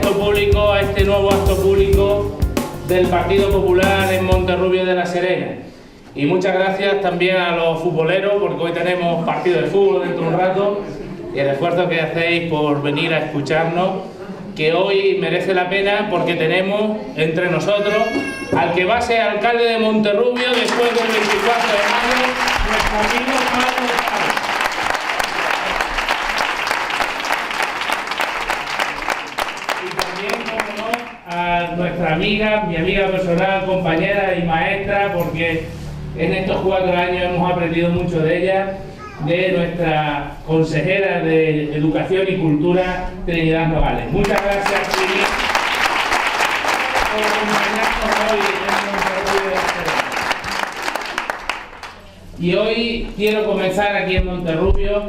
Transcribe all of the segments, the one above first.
acto público, a este nuevo acto público del Partido Popular en Monterrubio de la Serena. Y muchas gracias también a los futboleros, porque hoy tenemos partido de fútbol dentro de un rato, y el esfuerzo que hacéis por venir a escucharnos, que hoy merece la pena porque tenemos entre nosotros al que va a ser alcalde de Monterrubio después del 24 de mayo, nuestro amigo Pablo González. Y también, como no, a nuestra amiga, mi amiga personal, compañera y maestra, porque en estos 4 años hemos aprendido mucho de ella, de nuestra consejera de Educación y Cultura, Trinidad Nogales. Muchas gracias, Trini, por acompañarnos hoy en Monterrubio de la Serena. Y hoy quiero comenzar aquí en Monterrubio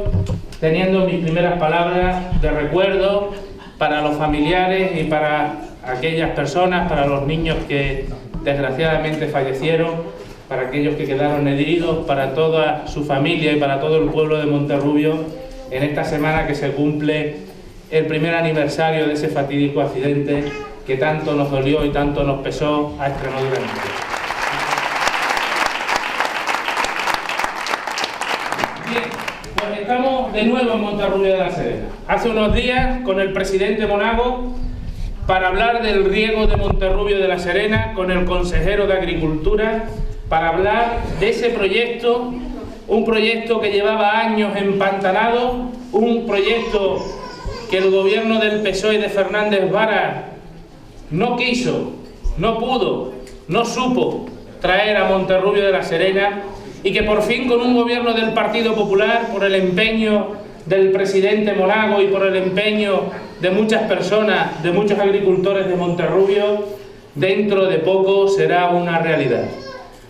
teniendo mis primeras palabras de recuerdo para los familiares y para aquellas personas, para los niños que desgraciadamente fallecieron, para aquellos que quedaron heridos, para toda su familia y para todo el pueblo de Monterrubio, en esta semana que se cumple el primer aniversario de ese fatídico accidente que tanto nos dolió y tanto nos pesó a Extremadura entera. Bien, pues estamos de nuevo en Monterrubio de la Serena. Hace unos días, con el presidente Monago, para hablar del riego de Monterrubio de la Serena, con el consejero de Agricultura, para hablar de ese proyecto, un proyecto que llevaba años empantanado, un proyecto que el gobierno del PSOE de Fernández Vara no quiso, no pudo, no supo traer a Monterrubio de la Serena, y que por fin con un gobierno del Partido Popular, por el empeño del presidente Monago y por el empeño de muchas personas, de muchos agricultores de Monterrubio, dentro de poco será una realidad.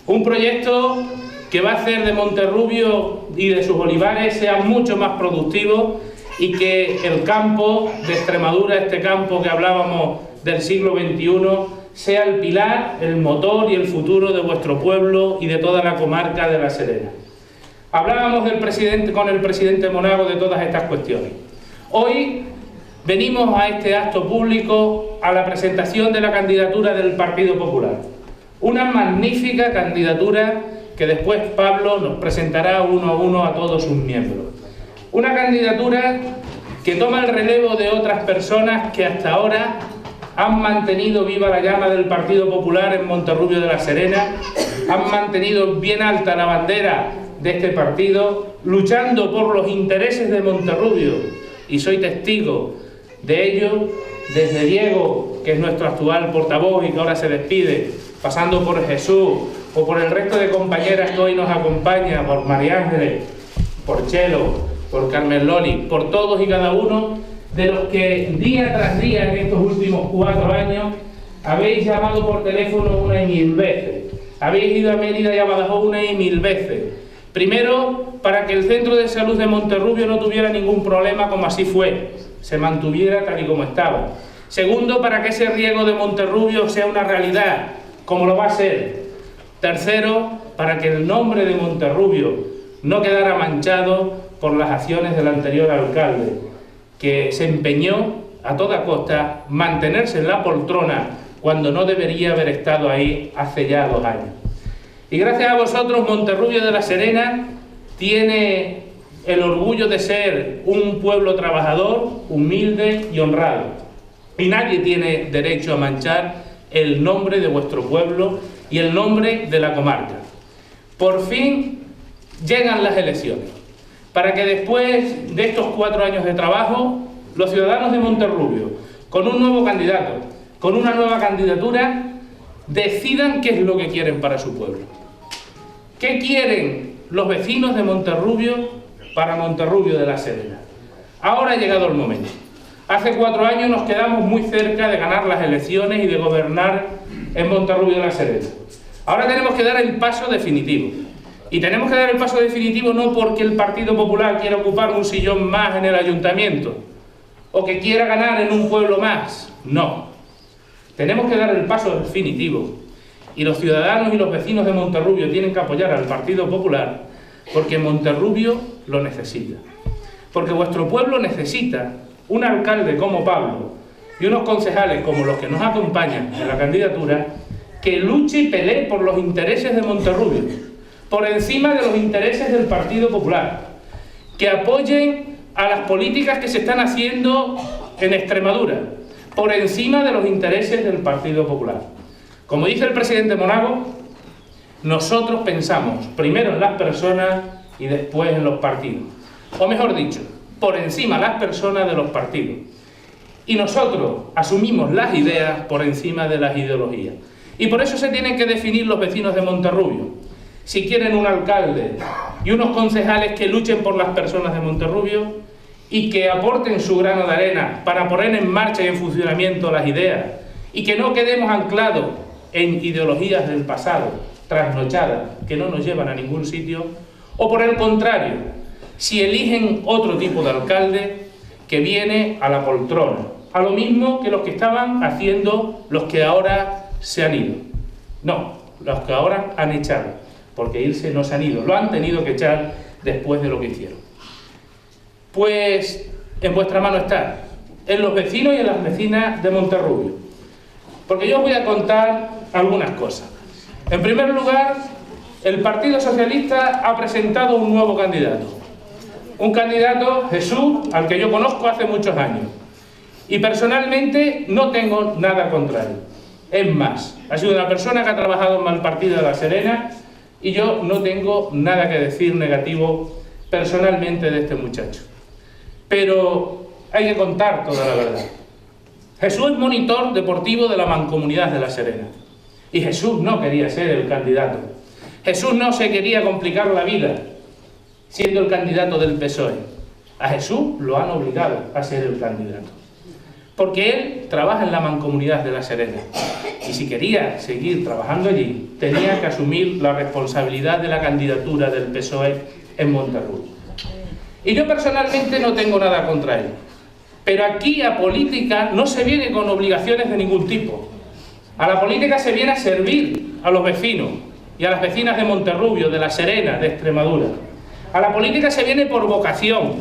Un proyecto que va a hacer de Monterrubio y de sus olivares sea mucho más productivo y que el campo de Extremadura, este campo que hablábamos del siglo XXI, sea el pilar, el motor y el futuro de vuestro pueblo y de toda la comarca de La Serena. Hablábamos con el presidente Monago de todas estas cuestiones. Hoy venimos a este acto público, a la presentación de la candidatura del Partido Popular. Una magnífica candidatura que después Pablo nos presentará uno a uno a todos sus miembros. Una candidatura que toma el relevo de otras personas que hasta ahora han mantenido viva la llama del Partido Popular en Monterrubio de la Serena, han mantenido bien alta la bandera de este partido, luchando por los intereses de Monterrubio, y soy testigo de ello, desde Diego, que es nuestro actual portavoz y que ahora se despide, pasando por Jesús, o por el resto de compañeras que hoy nos acompañan, por María Ángeles, por Chelo, por Carmen Loli, por todos y cada uno de los que día tras día en estos últimos 4 años habéis llamado por teléfono 1 y 1000 veces, habéis ido a Mérida y a Badajoz 1 y 1000 veces. Primero, para que el centro de salud de Monterrubio no tuviera ningún problema, como así fue, se mantuviera tal y como estaba. Segundo, para que ese riego de Monterrubio sea una realidad, como lo va a ser. Tercero, para que el nombre de Monterrubio no quedara manchado por las acciones del anterior alcalde, que se empeñó a toda costa mantenerse en la poltrona cuando no debería haber estado ahí hace ya 2 años. Y gracias a vosotros, Monterrubio de la Serena tiene el orgullo de ser un pueblo trabajador, humilde y honrado. Y nadie tiene derecho a manchar el nombre de vuestro pueblo y el nombre de la comarca. Por fin llegan las elecciones, para que después de estos 4 años de trabajo, los ciudadanos de Monterrubio, con un nuevo candidato, con una nueva candidatura, decidan qué es lo que quieren para su pueblo. ¿Qué quieren los vecinos de Monterrubio para Monterrubio de la Serena? Ahora ha llegado el momento. Hace 4 años nos quedamos muy cerca de ganar las elecciones y de gobernar en Monterrubio de la Serena. Ahora tenemos que dar el paso definitivo. Y tenemos que dar el paso definitivo no porque el Partido Popular quiera ocupar un sillón más en el ayuntamiento o que quiera ganar en un pueblo más. No. Tenemos que dar el paso definitivo. Y los ciudadanos y los vecinos de Monterrubio tienen que apoyar al Partido Popular porque Monterrubio lo necesita. Porque vuestro pueblo necesita un alcalde como Pablo y unos concejales como los que nos acompañan en la candidatura, que luche y pelee por los intereses de Monterrubio, por encima de los intereses del Partido Popular, que apoyen a las políticas que se están haciendo en Extremadura, por encima de los intereses del Partido Popular. Como dice el presidente Monago, nosotros pensamos primero en las personas y después en los partidos. O mejor dicho, por encima las personas de los partidos. Y nosotros asumimos las ideas por encima de las ideologías. Y por eso se tienen que definir los vecinos de Monterrubio. Si quieren un alcalde y unos concejales que luchen por las personas de Monterrubio y que aporten su grano de arena para poner en marcha y en funcionamiento las ideas, y que no quedemos anclados en ideologías del pasado, trasnochadas, que no nos llevan a ningún sitio, o por el contrario, si eligen otro tipo de alcalde que viene a la poltrona, a lo mismo que los que estaban haciendo los que ahora se han ido. No, los que ahora han echado, porque irse no se han ido, lo han tenido que echar después de lo que hicieron. Pues en vuestra mano está, en los vecinos y en las vecinas de Monterrubio. Porque yo os voy a contar algunas cosas. En primer lugar, el Partido Socialista ha presentado un nuevo candidato. Un candidato, Jesús, al que yo conozco hace muchos años. Y personalmente no tengo nada contra él. Es más, ha sido una persona que ha trabajado en Malpartida de La Serena y yo no tengo nada que decir negativo personalmente de este muchacho. Pero hay que contar toda la verdad. Jesús es monitor deportivo de la Mancomunidad de La Serena. Y Jesús no quería ser el candidato. Jesús no se quería complicar la vida siendo el candidato del PSOE. A Jesús lo han obligado a ser el candidato. Porque él trabaja en la Mancomunidad de La Serena. Y si quería seguir trabajando allí, tenía que asumir la responsabilidad de la candidatura del PSOE en Monterrubio. Y yo personalmente no tengo nada contra él. Pero aquí a política no se viene con obligaciones de ningún tipo. A la política se viene a servir a los vecinos y a las vecinas de Monterrubio, de La Serena, de Extremadura. A la política se viene por vocación.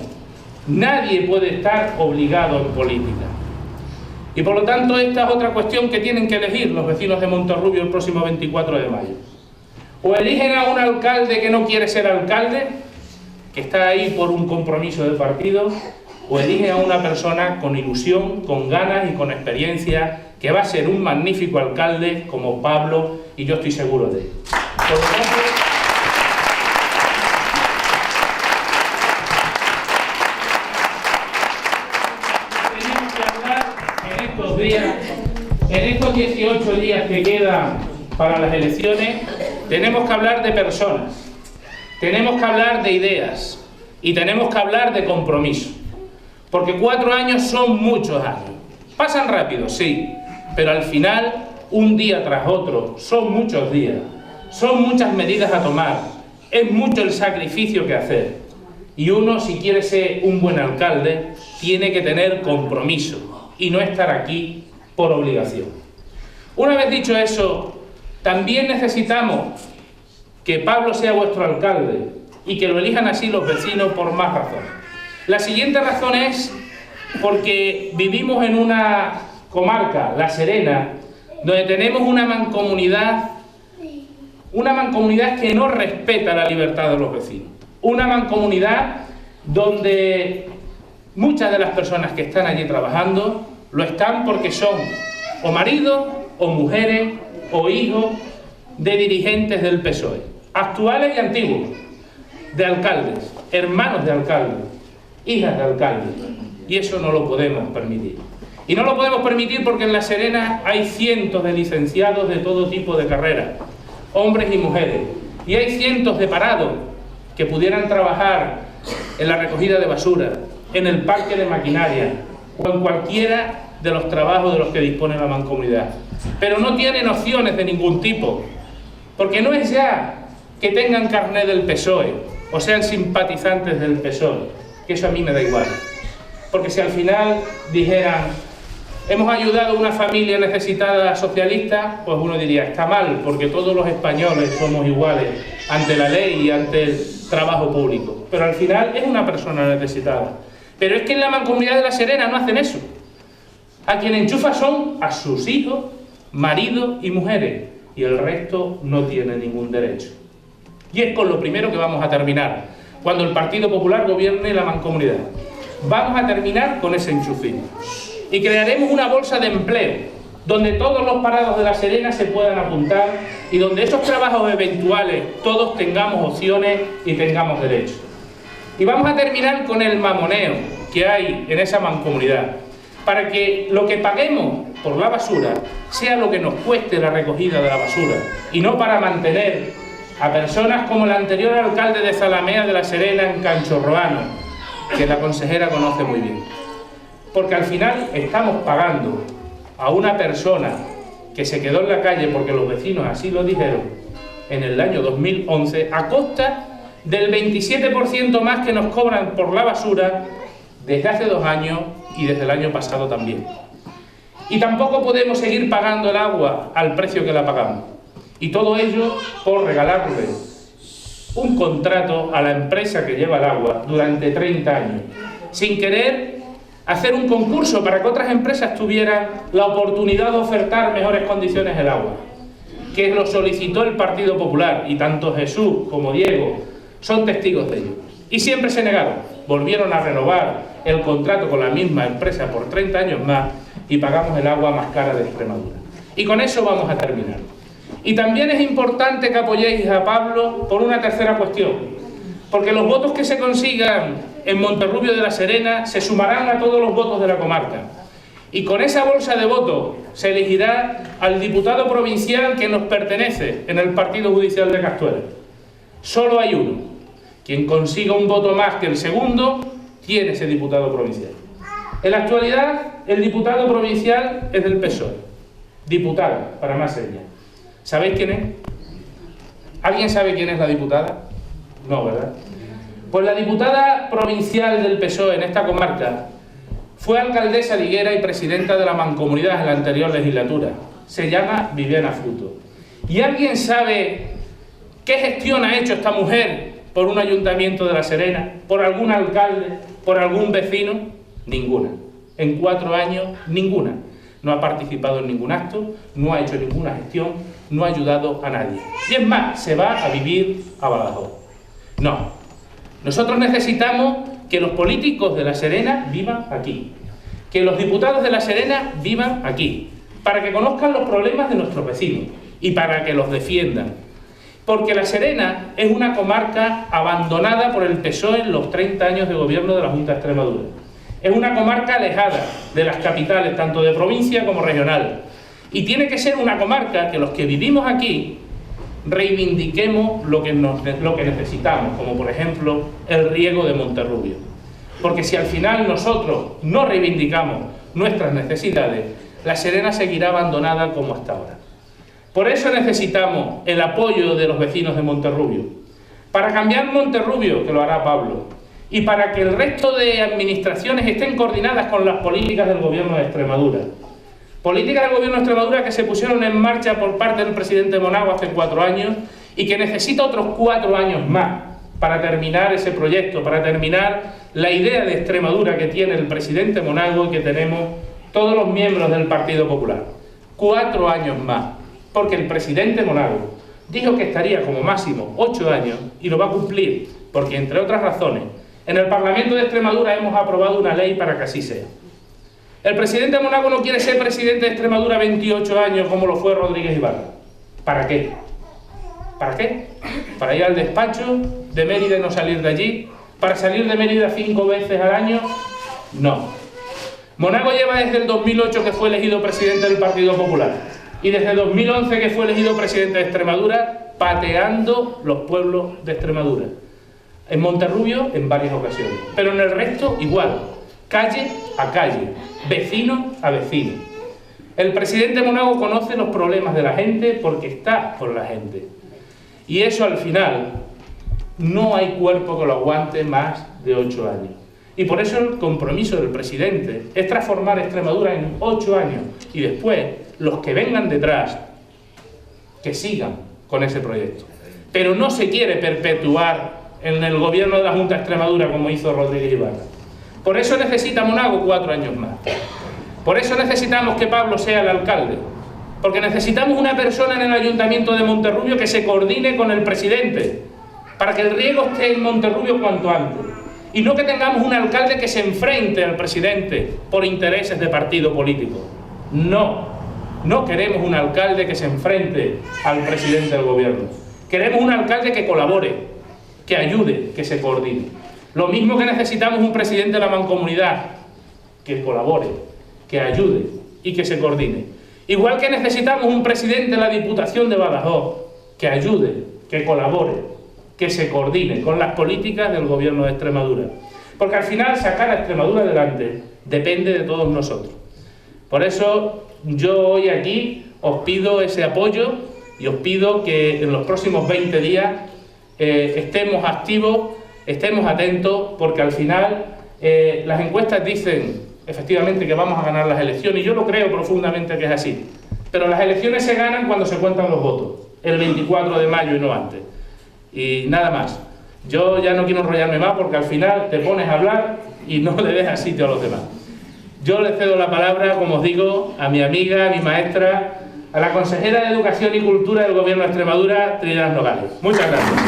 Nadie puede estar obligado en política. Y por lo tanto esta es otra cuestión que tienen que elegir los vecinos de Monterrubio el próximo 24 de mayo. O eligen a un alcalde que no quiere ser alcalde, que está ahí por un compromiso de partido, o eligen a una persona con ilusión, con ganas y con experiencia, que va a ser un magnífico alcalde como Pablo, y yo estoy seguro de ello. Por lo tanto, tenemos que hablar en estos días, en estos 18 días que quedan para las elecciones, tenemos que hablar de personas, tenemos que hablar de ideas y tenemos que hablar de compromiso. Porque 4 años son muchos años. Pasan rápido, sí, pero al final, un día tras otro, son muchos días. Son muchas medidas a tomar. Es mucho el sacrificio que hacer. Y uno, si quiere ser un buen alcalde, tiene que tener compromiso y no estar aquí por obligación. Una vez dicho eso, también necesitamos que Pablo sea vuestro alcalde y que lo elijan así los vecinos por más razones. La siguiente razón es porque vivimos en una comarca, La Serena, donde tenemos una mancomunidad que no respeta la libertad de los vecinos. Una mancomunidad donde muchas de las personas que están allí trabajando lo están porque son o maridos, o mujeres, o hijos de dirigentes del PSOE, actuales y antiguos, de alcaldes, hermanos de alcaldes, hijas de alcaldes, y eso no lo podemos permitir. Y no lo podemos permitir porque en La Serena hay cientos de licenciados de todo tipo de carreras, hombres y mujeres, y hay cientos de parados que pudieran trabajar en la recogida de basura, en el parque de maquinaria o en cualquiera de los trabajos de los que dispone la mancomunidad, pero no tienen opciones de ningún tipo, porque no es ya que tengan carnet del PSOE o sean simpatizantes del PSOE, que eso a mí me da igual, porque si al final dijeran hemos ayudado a una familia necesitada socialista, pues uno diría está mal, porque todos los españoles somos iguales ante la ley y ante el trabajo público, pero al final es una persona necesitada. Pero es que en la Mancomunidad de La Serena no hacen eso. A quien enchufa son a sus hijos, maridos y mujeres, y el resto no tiene ningún derecho. Y es con lo primero que vamos a terminar, cuando el Partido Popular gobierne la Mancomunidad. Vamos a terminar con ese enchufismo. Y crearemos una bolsa de empleo, donde todos los parados de La Serena se puedan apuntar y donde esos trabajos eventuales todos tengamos opciones y tengamos derechos. Y vamos a terminar con el mamoneo que hay en esa mancomunidad, para que lo que paguemos por la basura sea lo que nos cueste la recogida de la basura, y no para mantener a personas como el anterior alcalde de Zalamea de La Serena, en Canchorroano, que la consejera conoce muy bien. Porque al final estamos pagando a una persona que se quedó en la calle porque los vecinos así lo dijeron en el año 2011, a costa del 27% más que nos cobran por la basura desde hace 2 años y desde el año pasado también. Y tampoco podemos seguir pagando el agua al precio que la pagamos. Y todo ello por regalarle un contrato a la empresa que lleva el agua durante 30 años, sin querer hacer un concurso para que otras empresas tuvieran la oportunidad de ofertar mejores condiciones el agua, que lo solicitó el Partido Popular, y tanto Jesús como Diego son testigos de ello. Y siempre se negaron, volvieron a renovar el contrato con la misma empresa por 30 años más y pagamos el agua más cara de Extremadura. Y con eso vamos a terminar. Y también es importante que apoyéis a Pablo por una tercera cuestión, porque los votos que se consigan en Monterrubio de La Serena se sumarán a todos los votos de la comarca. Y con esa bolsa de votos se elegirá al diputado provincial que nos pertenece en el Partido Judicial de Castuera. Solo hay uno. Quien consiga un voto más que el segundo, tiene ese diputado provincial. En la actualidad, el diputado provincial es del PSOE. Diputada, para más señas. ¿Sabéis quién es? ¿Alguien sabe quién es la diputada? No, ¿verdad? Pues la diputada provincial del PSOE en esta comarca fue alcaldesa de Higuera y presidenta de la Mancomunidad en la anterior legislatura. Se llama Viviana Fruto. ¿Y alguien sabe qué gestión ha hecho esta mujer por un ayuntamiento de La Serena, por algún alcalde, por algún vecino? Ninguna. En 4 años, ninguna. No ha participado en ningún acto, no ha hecho ninguna gestión, no ha ayudado a nadie. Y es más, se va a vivir a Badajoz. No. Nosotros necesitamos que los políticos de La Serena vivan aquí, que los diputados de La Serena vivan aquí, para que conozcan los problemas de nuestros vecinos y para que los defiendan. Porque La Serena es una comarca abandonada por el PSOE en los 30 años de gobierno de la Junta de Extremadura. Es una comarca alejada de las capitales, tanto de provincia como regional. Y tiene que ser una comarca que los que vivimos aquí reivindiquemos lo que necesitamos, como por ejemplo el riego de Monterrubio. Porque si al final nosotros no reivindicamos nuestras necesidades, La Serena seguirá abandonada como hasta ahora. Por eso necesitamos el apoyo de los vecinos de Monterrubio, para cambiar Monterrubio, que lo hará Pablo, y para que el resto de administraciones estén coordinadas con las políticas del Gobierno de Extremadura. Políticas del Gobierno de Extremadura que se pusieron en marcha por parte del presidente Monago hace 4 años y que necesita otros 4 años más para terminar ese proyecto, para terminar la idea de Extremadura que tiene el presidente Monago y que tenemos todos los miembros del Partido Popular. 4 años más, porque el presidente Monago dijo que estaría como máximo 8 años y lo va a cumplir, porque entre otras razones, en el Parlamento de Extremadura hemos aprobado una ley para que así sea. El presidente Monago no quiere ser presidente de Extremadura 28 años como lo fue Rodríguez Ibarra. ¿Para qué? ¿Para qué? ¿Para ir al despacho de Mérida y no salir de allí? ¿Para salir de Mérida 5 veces al año? No. Monago lleva desde el 2008 que fue elegido presidente del Partido Popular y desde el 2011 que fue elegido presidente de Extremadura pateando los pueblos de Extremadura. En Monterrubio en varias ocasiones, pero en el resto igual, calle a calle, vecino a vecino. El presidente Monago conoce los problemas de la gente porque está con la gente. Y eso al final no hay cuerpo que lo aguante más de 8 años. Y por eso el compromiso del presidente es transformar Extremadura en 8 años y después los que vengan detrás que sigan con ese proyecto. Pero no se quiere perpetuar en el gobierno de la Junta de Extremadura como hizo Rodríguez Ibarra. Por eso necesita Monago 4 años más. Por eso necesitamos que Pablo sea el alcalde, porque necesitamos una persona en el Ayuntamiento de Monterrubio que se coordine con el presidente, para que el riego esté en Monterrubio cuanto antes. Y no que tengamos un alcalde que se enfrente al presidente por intereses de partido político. No, no queremos un alcalde que se enfrente al presidente del gobierno. Queremos un alcalde que colabore, que ayude, que se coordine. Lo mismo que necesitamos un presidente de la Mancomunidad, que colabore, que ayude y que se coordine. Igual que necesitamos un presidente de la Diputación de Badajoz, que ayude, que colabore, que se coordine con las políticas del gobierno de Extremadura. Porque al final sacar a Extremadura adelante depende de todos nosotros. Por eso yo hoy aquí os pido ese apoyo y os pido que en los próximos 20 días estemos activos, estemos atentos, porque al final las encuestas dicen efectivamente que vamos a ganar las elecciones, y yo lo creo profundamente que es así. Pero las elecciones se ganan cuando se cuentan los votos, el 24 de mayo y no antes. Y nada más. Yo ya no quiero enrollarme más, porque al final te pones a hablar y no le dejas sitio a los demás. Yo le cedo la palabra, como os digo, a mi amiga, a mi maestra, a la consejera de Educación y Cultura del Gobierno de Extremadura, Trinidad Nogales. Muchas gracias.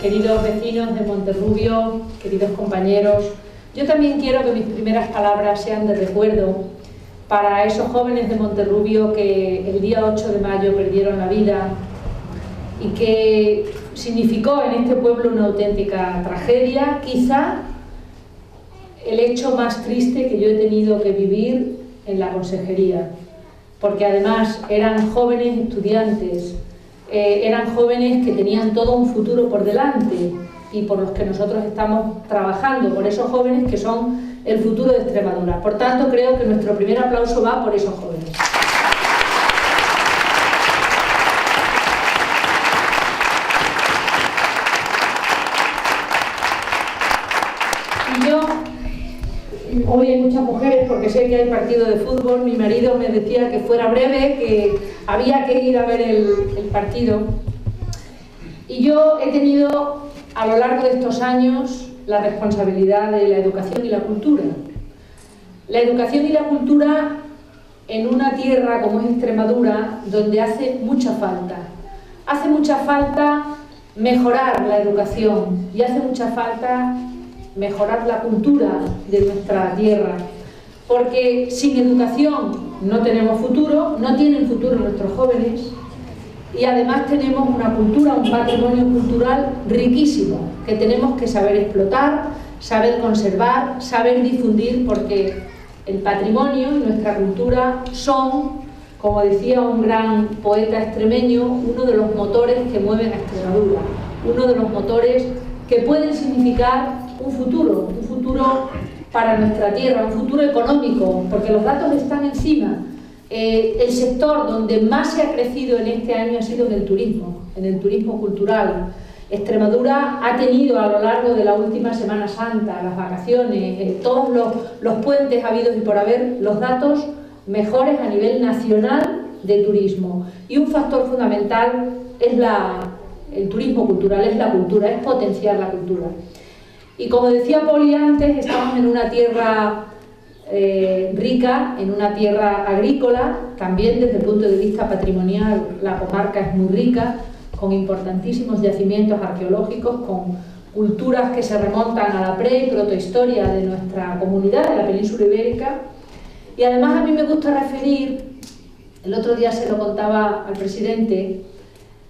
Queridos vecinos de Monterrubio, queridos compañeros, yo también quiero que mis primeras palabras sean de recuerdo para esos jóvenes de Monterrubio que el día 8 de mayo perdieron la vida y que significó en este pueblo una auténtica tragedia, quizá el hecho más triste que yo he tenido que vivir en la consejería, porque además eran jóvenes estudiantes, eran jóvenes que tenían todo un futuro por delante y por los que nosotros estamos trabajando, por esos jóvenes que son el futuro de Extremadura. Por tanto, creo que nuestro primer aplauso va por esos jóvenes. Y yo, hoy hay muchas mujeres porque sé que hay partido de fútbol, mi marido me decía que fuera breve, que había que ir a ver el partido. Y yo he tenido a lo largo de estos años la responsabilidad de la educación y la cultura. La educación y la cultura en una tierra como es Extremadura, donde hace mucha falta. Hace mucha falta mejorar la educación y hace mucha falta mejorar la cultura de nuestra tierra, porque sin educación no tenemos futuro, no tienen futuro nuestros jóvenes, y además tenemos una cultura, un patrimonio cultural riquísimo, que tenemos que saber explotar, saber conservar, saber difundir, porque el patrimonio y nuestra cultura son, como decía un gran poeta extremeño, uno de los motores que mueven a Extremadura, uno de los motores que pueden significar un futuro para nuestra tierra, un futuro económico, porque los datos están encima. El sector donde más se ha crecido en este año ha sido en el turismo cultural. Extremadura ha tenido a lo largo de la última Semana Santa, las vacaciones, todos los puentes habidos y por haber, los datos mejores a nivel nacional de turismo. Y un factor fundamental es el turismo cultural, es la cultura, es potenciar la cultura. Y como decía Poli antes, estamos en una tierra rica, en una tierra agrícola, también desde el punto de vista patrimonial la comarca es muy rica, con importantísimos yacimientos arqueológicos, con culturas que se remontan a la pre- y protohistoria de nuestra comunidad, de la península ibérica. Y además a mí me gusta referir, el otro día se lo contaba al presidente,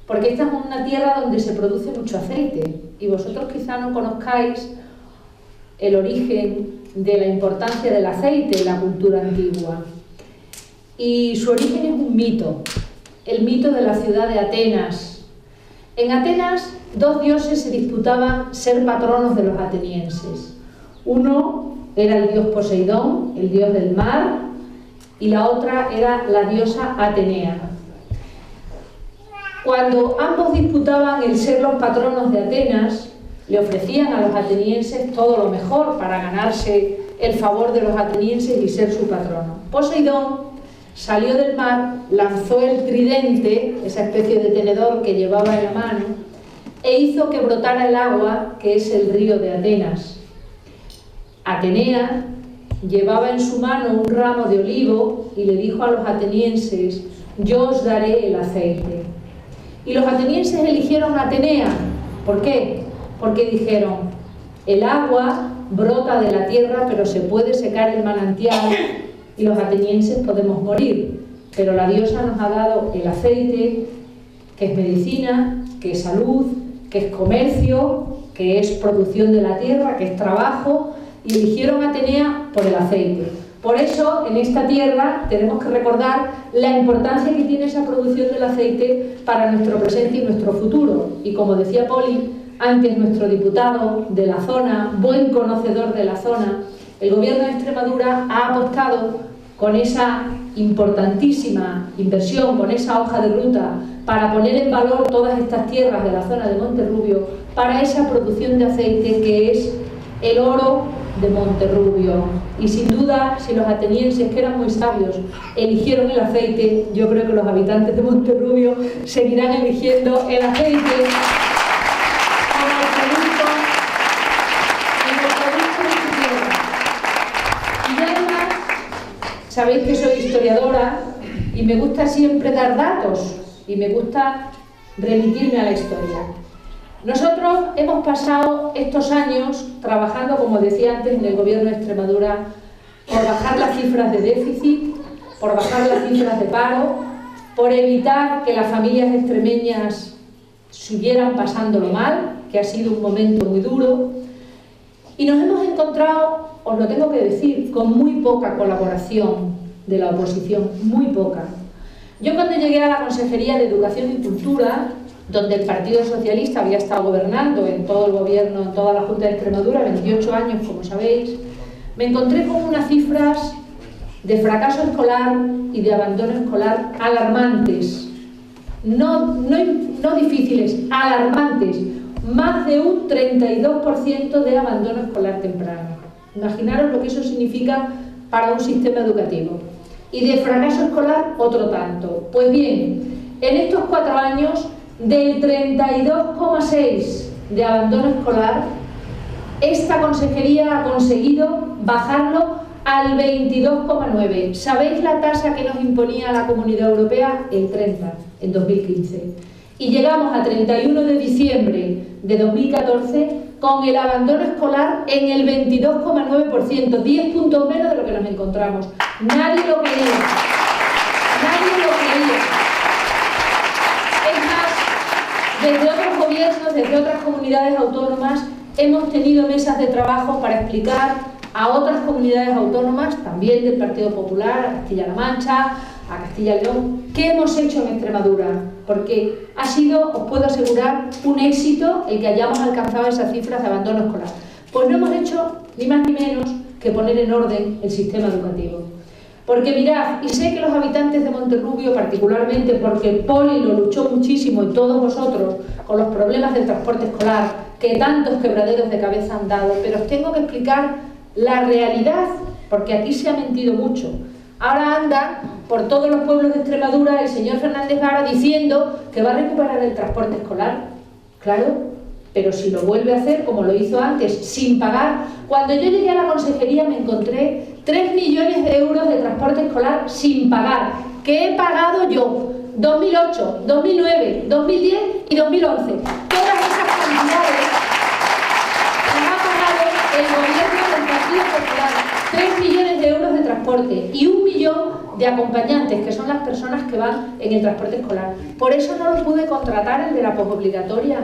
porque esta es una tierra donde se produce mucho aceite, y vosotros quizá no conozcáis el origen de la importancia del aceite en la cultura antigua. Y su origen es un mito, el mito de la ciudad de Atenas. En Atenas, dos dioses se disputaban ser patronos de los atenienses. Uno era el dios Poseidón, el dios del mar, y la otra era la diosa Atenea. Cuando ambos disputaban el ser los patronos de Atenas, le ofrecían a los atenienses todo lo mejor para ganarse el favor de los atenienses y ser su patrono. Poseidón salió del mar, lanzó el tridente, esa especie de tenedor que llevaba en la mano, e hizo que brotara el agua, que es el río de Atenas. Atenea llevaba en su mano un ramo de olivo y le dijo a los atenienses: yo os daré el aceite. Y los atenienses eligieron a Atenea. ¿Por qué? Porque dijeron: el agua brota de la tierra, pero se puede secar el manantial y los atenienses podemos morir. Pero la diosa nos ha dado el aceite, que es medicina, que es salud, que es comercio, que es producción de la tierra, que es trabajo, y eligieron a Atenea por el aceite. Por eso, en esta tierra tenemos que recordar la importancia que tiene esa producción del aceite para nuestro presente y nuestro futuro. Y como decía Poli, antes nuestro diputado de la zona, buen conocedor de la zona, el Gobierno de Extremadura ha apostado con esa importantísima inversión, con esa hoja de ruta, para poner en valor todas estas tierras de la zona de Monterrubio, para esa producción de aceite que es el oro de Monterrubio. Y sin duda, si los atenienses, que eran muy sabios, eligieron el aceite, yo creo que los habitantes de Monterrubio seguirán eligiendo el aceite como el producto de su tierra. Y además, sabéis que soy historiadora y me gusta siempre dar datos y me gusta remitirme a la historia. Nosotros hemos pasado estos años trabajando, como decía antes, en el Gobierno de Extremadura por bajar las cifras de déficit, por bajar las cifras de paro, por evitar que las familias extremeñas siguieran pasándolo mal, que ha sido un momento muy duro, y nos hemos encontrado, os lo tengo que decir, con muy poca colaboración de la oposición, muy poca. Yo cuando llegué a la Consejería de Educación y Cultura, donde el Partido Socialista había estado gobernando en todo el gobierno, en toda la Junta de Extremadura, 28 años, como sabéis, me encontré con unas cifras de fracaso escolar y de abandono escolar alarmantes. No difíciles, alarmantes. Más de un 32% de abandono escolar temprano. Imaginaros lo que eso significa para un sistema educativo. Y de fracaso escolar, otro tanto. Pues bien, en estos 4 años, del 32,6% de abandono escolar, esta consejería ha conseguido bajarlo al 22,9%. ¿Sabéis la tasa que nos imponía la Comunidad Europea? El 30%, en 2015. Y llegamos a 31 de diciembre de 2014 con el abandono escolar en el 22,9%, 10 puntos menos de lo que nos encontramos. Nadie lo creía. Nadie lo creía. Es más, desde otros gobiernos, desde otras comunidades autónomas, hemos tenido mesas de trabajo para explicar a otras comunidades autónomas, también del Partido Popular, a Castilla-La Mancha, a Castilla y León, qué hemos hecho en Extremadura, porque ha sido, os puedo asegurar, un éxito el que hayamos alcanzado esas cifras de abandono escolar. Pues no hemos hecho ni más ni menos que poner en orden el sistema educativo. Porque mirad, y sé que los habitantes de Monterrubio, particularmente porque Poli lo luchó muchísimo y todos vosotros, con los problemas del transporte escolar, que tantos quebraderos de cabeza han dado, pero os tengo que explicar la realidad, porque aquí se ha mentido mucho. Ahora anda por todos los pueblos de Extremadura el señor Fernández Vara diciendo que va a recuperar el transporte escolar. Claro, pero si lo vuelve a hacer como lo hizo antes, sin pagar. Cuando yo llegué a la consejería me encontré 3 millones de euros de transporte escolar sin pagar, que he pagado yo, 2008, 2009, 2010 y 2011. Todas esas cantidades las ha pagado el gobierno del Partido Popular. 3 millones de euros de transporte y 1 millón de acompañantes, que son las personas que van en el transporte escolar. Por eso no lo pude contratar el de la posobligatoria,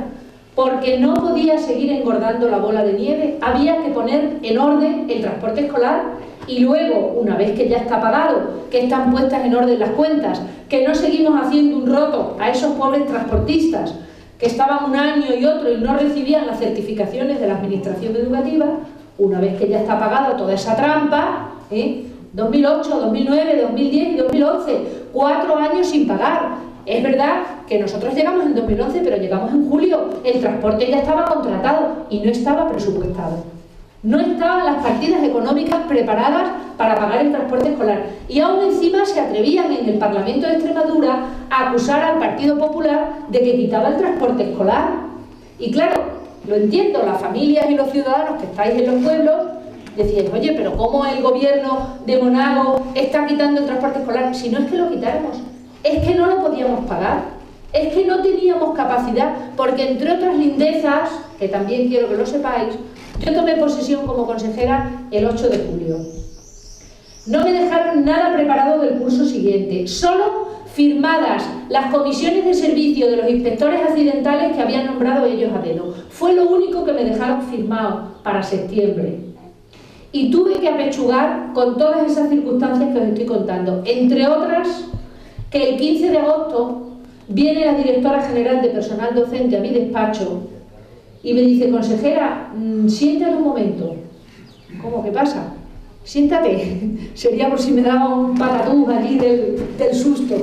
porque no podía seguir engordando la bola de nieve. Había que poner en orden el transporte escolar y luego, una vez que ya está pagado, que están puestas en orden las cuentas, que no seguimos haciendo un roto a esos pobres transportistas que estaban un año y otro y no recibían las certificaciones de la Administración Educativa. Una vez que ya está pagada toda esa trampa, 2008, 2009, 2010 y 2011, 4 años sin pagar. Es verdad que nosotros llegamos en 2011, pero llegamos en julio, el transporte ya estaba contratado y no estaba presupuestado. No estaban las partidas económicas preparadas para pagar el transporte escolar. Y aún encima se atrevían en el Parlamento de Extremadura a acusar al Partido Popular de que quitaba el transporte escolar. Y claro, lo entiendo, las familias y los ciudadanos que estáis en los pueblos decíais, oye, pero ¿cómo el gobierno de Monago está quitando el transporte escolar? Si no es que lo quitáramos, es que no lo podíamos pagar, es que no teníamos capacidad, porque entre otras lindezas, que también quiero que lo sepáis, yo tomé posesión como consejera el 8 de julio. No me dejaron nada preparado del curso siguiente, solo firmadas las comisiones de servicio de los inspectores accidentales que habían nombrado ellos a dedo. Fue lo único que me dejaron firmado para septiembre. Y tuve que apechugar con todas esas circunstancias que os estoy contando. Entre otras, que el 15 de agosto viene la directora general de personal docente a mi despacho y me dice, consejera, siéntate un momento. ¿Cómo? ¿Qué pasa? Siéntate. Sería por si me daba un patatús aquí del susto.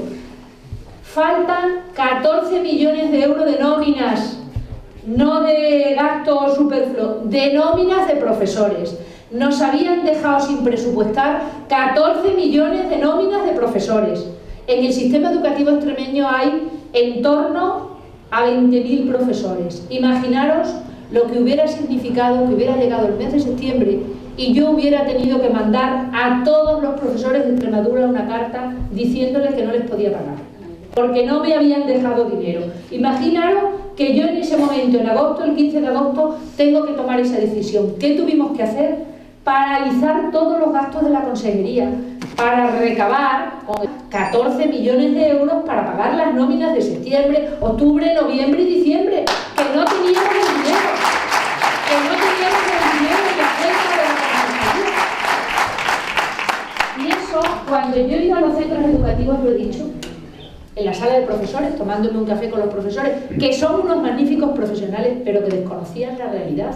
Faltan 14 millones de euros de nóminas, no de gastos superfluos, de nóminas de profesores. Nos habían dejado sin presupuestar 14 millones de nóminas de profesores. En el sistema educativo extremeño hay en torno a 20.000 profesores. Imaginaros lo que hubiera significado que hubiera llegado el mes de septiembre y yo hubiera tenido que mandar a todos los profesores de Extremadura una carta diciéndoles que no les podía pagar, porque no me habían dejado dinero. Imaginaros que yo en ese momento, en agosto, el 15 de agosto, tengo que tomar esa decisión. ¿Qué tuvimos que hacer? Paralizar todos los gastos de la consejería para recabar con 14 millones de euros para pagar las nóminas de septiembre, octubre, noviembre y diciembre, que no teníamos el dinero, de hacer de la consejería. Y eso, cuando yo he ido a los centros educativos, lo he dicho, en la sala de profesores, tomándome un café con los profesores, que son unos magníficos profesionales, pero que desconocían la realidad.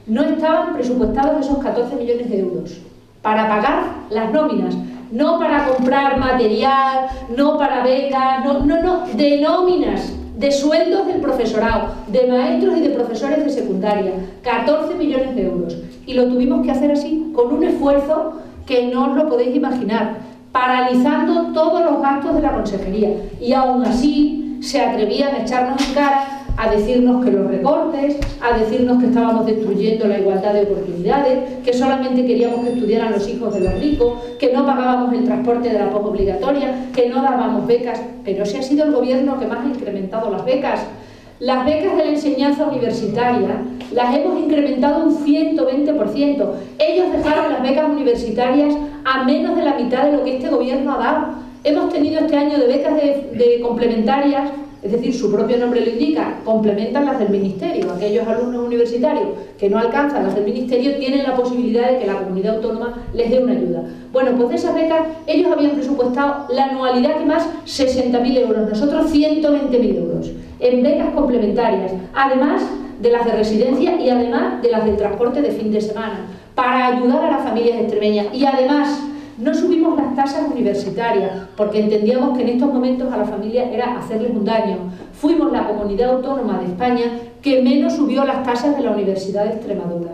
No estaban presupuestados esos 14 millones de euros para pagar las nóminas, no para comprar material, no para becas, no, de nóminas, de sueldos del profesorado, de maestros y de profesores de secundaria, 14 millones de euros. Y lo tuvimos que hacer así, con un esfuerzo que no os lo podéis imaginar, paralizando todos los gastos de la consejería. Y aún así se atrevían a echarnos en cara, a decirnos que los recortes, a decirnos que estábamos destruyendo la igualdad de oportunidades, que solamente queríamos que estudiaran los hijos de los ricos, que no pagábamos el transporte de la posobligatoria, que no dábamos becas. Pero ese ha sido el gobierno que más ha incrementado las becas. Las becas de la enseñanza universitaria las hemos incrementado un 120%. Ellos dejaron las becas universitarias a menos de la mitad de lo que este gobierno ha dado. Hemos tenido este año de becas de complementarias, es decir, su propio nombre lo indica, complementan las del Ministerio. Aquellos alumnos universitarios que no alcanzan las del Ministerio tienen la posibilidad de que la comunidad autónoma les dé una ayuda. Bueno, pues de esas becas ellos habían presupuestado la anualidad que más 60.000 euros, nosotros 120.000 euros en becas complementarias, además de las de residencia y además de las del transporte de fin de semana, para ayudar a las familias extremeñas. Y además no subimos las tasas universitarias porque entendíamos que en estos momentos a las familias era hacerles un daño. Fuimos la comunidad autónoma de España que menos subió las tasas de la Universidad de Extremadura,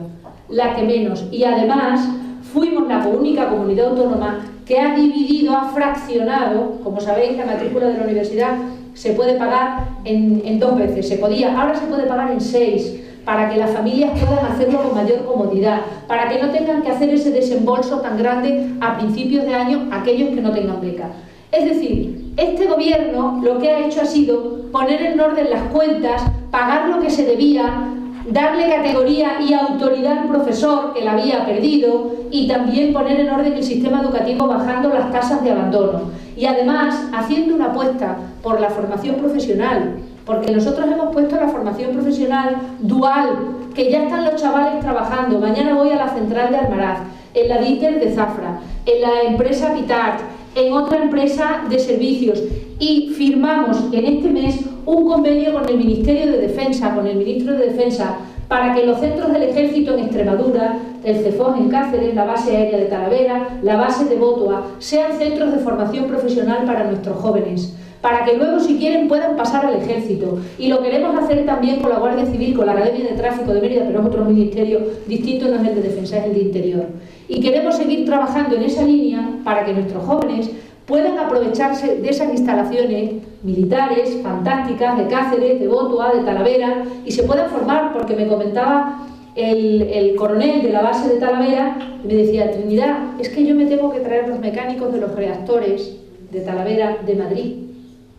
la que menos. Y además fuimos la única comunidad autónoma que ha dividido, ha fraccionado, como sabéis, la matrícula de la universidad se puede pagar en 2 veces, ahora se puede pagar en 6, para que las familias puedan hacerlo con mayor comodidad, para que no tengan que hacer ese desembolso tan grande a principios de año aquellos que no tengan beca. Es decir, este gobierno lo que ha hecho ha sido poner en orden las cuentas, pagar lo que se debía, darle categoría y autoridad al profesor que la había perdido y también poner en orden el sistema educativo bajando las tasas de abandono. Y además haciendo una apuesta por la formación profesional, porque nosotros hemos puesto la formación profesional dual, que ya están los chavales trabajando. Mañana voy a la central de Almaraz, en la DITER de Zafra, en la empresa Pitart, en otra empresa de servicios, y firmamos en este mes un convenio con el Ministerio de Defensa, con el Ministro de Defensa, para que los centros del Ejército en Extremadura, el CEFOS en Cáceres, la base aérea de Talavera, la base de Botoa, sean centros de formación profesional para nuestros jóvenes, para que luego, si quieren, puedan pasar al ejército. Y lo queremos hacer también con la Guardia Civil, con la Academia de Tráfico de Mérida, pero es otro ministerio distinto, no es el de Defensa, es el de Interior. Y queremos seguir trabajando en esa línea para que nuestros jóvenes puedan aprovecharse de esas instalaciones militares fantásticas de Cáceres, de Botua, de Talavera, y se puedan formar, porque me comentaba el coronel de la base de Talavera, me decía: Trinidad, es que yo me tengo que traer los mecánicos de los reactores de Talavera de Madrid,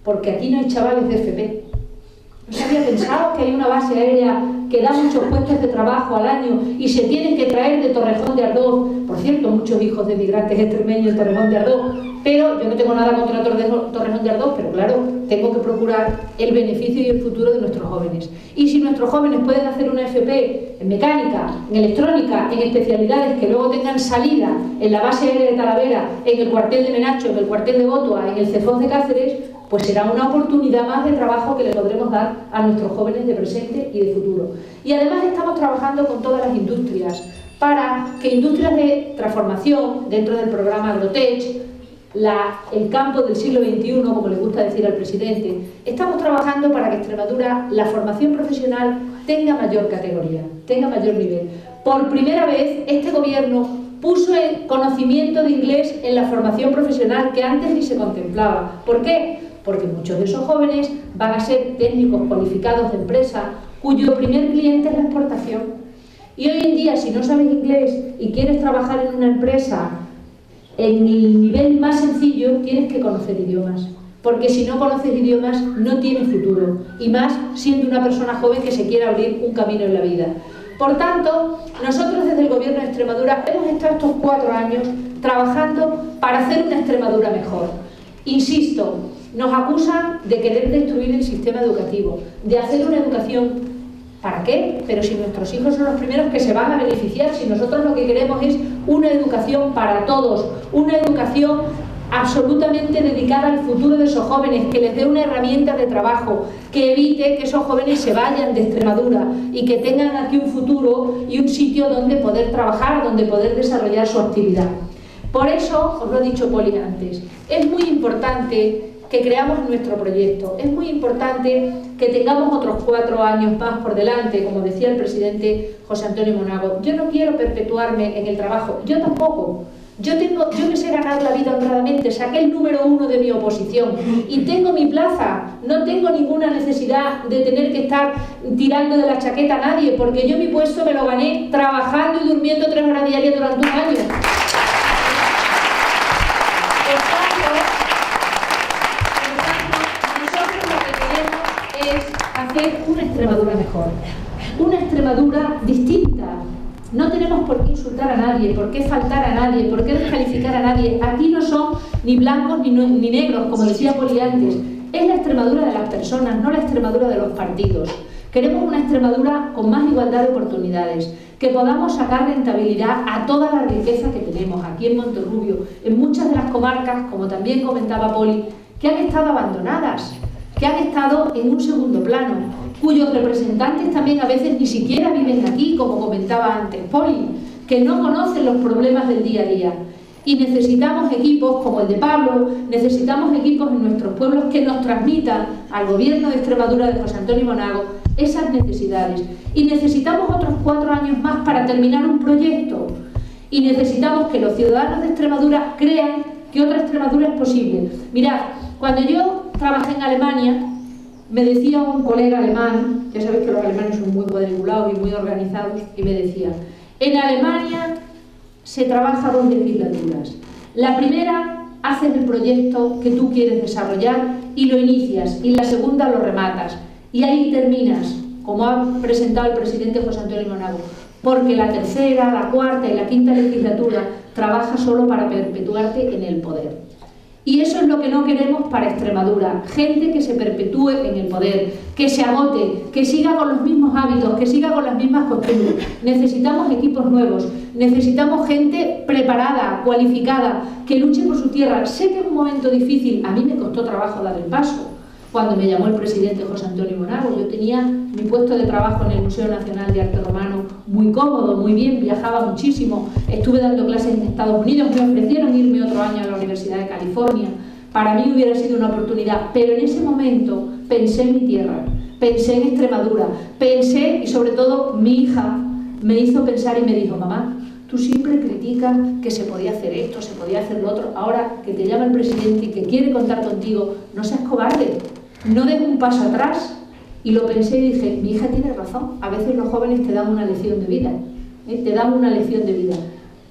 porque aquí no hay chavales de FP. ¿No se había pensado que hay una base aérea que da muchos puestos de trabajo al año y se tienen que traer de Torrejón de Ardoz? Por cierto, muchos hijos de migrantes extremeños de Torrejón de Ardoz, pero yo no tengo nada contra Torrejón de Ardoz, pero claro, tengo que procurar el beneficio y el futuro de nuestros jóvenes. Y si nuestros jóvenes pueden hacer una FP en mecánica, en electrónica, en especialidades que luego tengan salida en la base aérea de Talavera, en el cuartel de Menacho, en el cuartel de Botua, en el CEFOS de Cáceres, pues será una oportunidad más de trabajo que le podremos dar a nuestros jóvenes de presente y de futuro. Y además estamos trabajando con todas las industrias para que industrias de transformación dentro del programa Agrotech, el campo del siglo XXI, como le gusta decir al presidente, estamos trabajando para que Extremadura, la formación profesional, tenga mayor categoría, tenga mayor nivel. Por primera vez este gobierno puso el conocimiento de inglés en la formación profesional, que antes ni se contemplaba. ¿Por qué? Porque muchos de esos jóvenes van a ser técnicos cualificados de empresa cuyo primer cliente es la exportación. Y hoy en día, si no sabes inglés y quieres trabajar en una empresa en el nivel más sencillo, tienes que conocer idiomas, porque si no conoces idiomas no tienes futuro, y más siendo una persona joven que se quiere abrir un camino en la vida. Por tanto, nosotros desde el Gobierno de Extremadura hemos estado estos 4 años trabajando para hacer una Extremadura mejor. Insisto, nos acusan de querer destruir el sistema educativo, de hacer una educación. ¿Para qué? Pero si nuestros hijos son los primeros que se van a beneficiar, si nosotros lo que queremos es una educación para todos, una educación absolutamente dedicada al futuro de esos jóvenes, que les dé una herramienta de trabajo, que evite que esos jóvenes se vayan de Extremadura y que tengan aquí un futuro y un sitio donde poder trabajar, donde poder desarrollar su actividad. Por eso, os lo ha dicho Poli antes, es muy importante que creamos nuestro proyecto. Es muy importante que tengamos otros 4 años más por delante, como decía el presidente José Antonio Monago. Yo no quiero perpetuarme en el trabajo, yo tampoco. Yo me sé ganar la vida honradamente, saqué el número 1 de mi oposición y tengo mi plaza. No tengo ninguna necesidad de tener que estar tirando de la chaqueta a nadie, porque yo mi puesto me lo gané trabajando y durmiendo 3 horas diarias durante un año. Hacer una Extremadura mejor, una Extremadura distinta. No tenemos por qué insultar a nadie, por qué faltar a nadie, por qué descalificar a nadie. Aquí no son ni blancos ni negros, como decía Poli antes. Es la Extremadura de las personas, no la Extremadura de los partidos. Queremos una Extremadura con más igualdad de oportunidades, que podamos sacar rentabilidad a toda la riqueza que tenemos aquí en Monterrubio, en muchas de las comarcas, como también comentaba Poli, que han estado abandonadas, que han estado en un segundo plano, cuyos representantes también a veces ni siquiera viven aquí, como comentaba antes Poli, que no conocen los problemas del día a día. Y necesitamos equipos como el de Pablo, necesitamos equipos en nuestros pueblos que nos transmitan al Gobierno de Extremadura de José Antonio Monago esas necesidades. Y necesitamos otros 4 años más para terminar un proyecto. Y necesitamos que los ciudadanos de Extremadura crean que otra Extremadura es posible. Mirad, cuando yo trabajé en Alemania, me decía un colega alemán, ya sabéis que los alemanes son muy cuadriculados y muy organizados, y me decía: en Alemania se trabaja 2 legislaturas. La primera, haces el proyecto que tú quieres desarrollar y lo inicias, y la segunda lo rematas. Y ahí terminas, como ha presentado el presidente José Antonio Monago, porque la tercera, la cuarta y la quinta legislatura trabaja solo para perpetuarte en el poder. Y eso es lo que no queremos para Extremadura. Gente que se perpetúe en el poder, que se agote, que siga con los mismos hábitos, que siga con las mismas costumbres. Necesitamos equipos nuevos, necesitamos gente preparada, cualificada, que luche por su tierra. Sé que es un momento difícil, a mí me costó trabajo dar el paso. Cuando me llamó el presidente José Antonio Monago, yo tenía mi puesto de trabajo en el Museo Nacional de Arte Romano muy cómodo, muy bien, viajaba muchísimo, estuve dando clases en Estados Unidos, me ofrecieron irme otro año a la Universidad de California, para mí hubiera sido una oportunidad, pero en ese momento pensé en mi tierra, pensé en Extremadura, pensé, y sobre todo mi hija me hizo pensar y me dijo: mamá, tú siempre criticas que se podía hacer esto, se podía hacer lo otro, ahora que te llama el presidente y que quiere contar contigo, no seas cobarde, no des un paso atrás. Y lo pensé y dije: mi hija tiene razón, a veces los jóvenes te dan una lección de vida, te dan una lección de vida.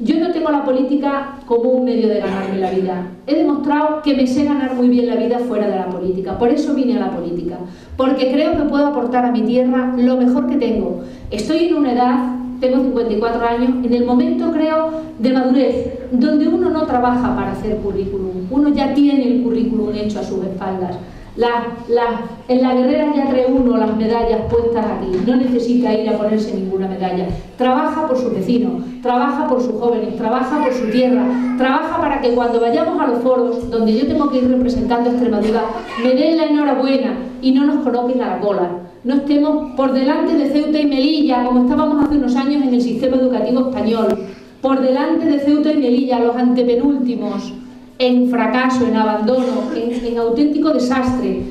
Yo no tengo la política como un medio de ganarme la vida. He demostrado que me sé ganar muy bien la vida fuera de la política. Por eso vine a la política. Porque creo que puedo aportar a mi tierra lo mejor que tengo. Estoy en una edad, tengo 54 años, en el momento, creo, de madurez, donde uno no trabaja para hacer currículum. Uno ya tiene el currículum hecho a sus espaldas. En la guerrera ya trae uno las medallas puestas aquí, no necesita ir a ponerse ninguna medalla. Trabaja por sus vecinos, trabaja por sus jóvenes, trabaja por su tierra, trabaja para que cuando vayamos a los foros, donde yo tengo que ir representando a Extremadura, me den la enhorabuena y no nos coloquen a la cola. No estemos por delante de Ceuta y Melilla, como estábamos hace unos años en el sistema educativo español, por delante de Ceuta y Melilla, los antepenúltimos, en fracaso, en abandono, en auténtico desastre.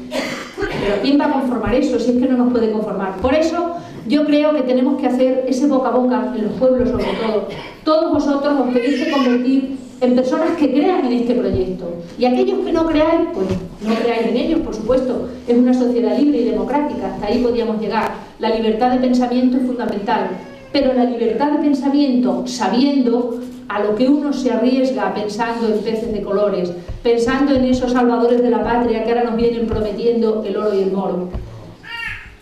Pero ¿quién va a conformar eso si es que no nos puede conformar? Por eso yo creo que tenemos que hacer ese boca a boca en los pueblos, sobre todo. Todos vosotros os tenéis que convertir en personas que crean en este proyecto. Y aquellos que no creáis, pues no creáis en ellos, por supuesto. Es una sociedad libre y democrática, hasta ahí podíamos llegar. La libertad de pensamiento es fundamental. Pero la libertad de pensamiento, sabiendo a lo que uno se arriesga, pensando en peces de colores, pensando en esos salvadores de la patria que ahora nos vienen prometiendo el oro y el moro.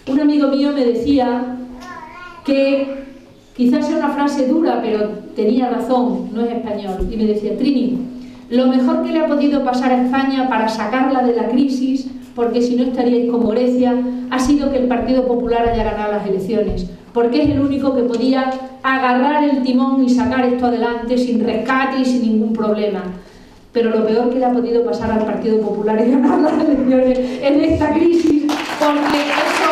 Un amigo mío me decía que, quizás sea una frase dura, pero tenía razón, no es español, y me decía: Trini, lo mejor que le ha podido pasar a España para sacarla de la crisis, porque si no estaríais como Grecia, ha sido que el Partido Popular haya ganado las elecciones, porque es el único que podía agarrar el timón y sacar esto adelante sin rescate y sin ningún problema. Pero lo peor que le ha podido pasar al Partido Popular es ganar las elecciones en esta crisis, porque eso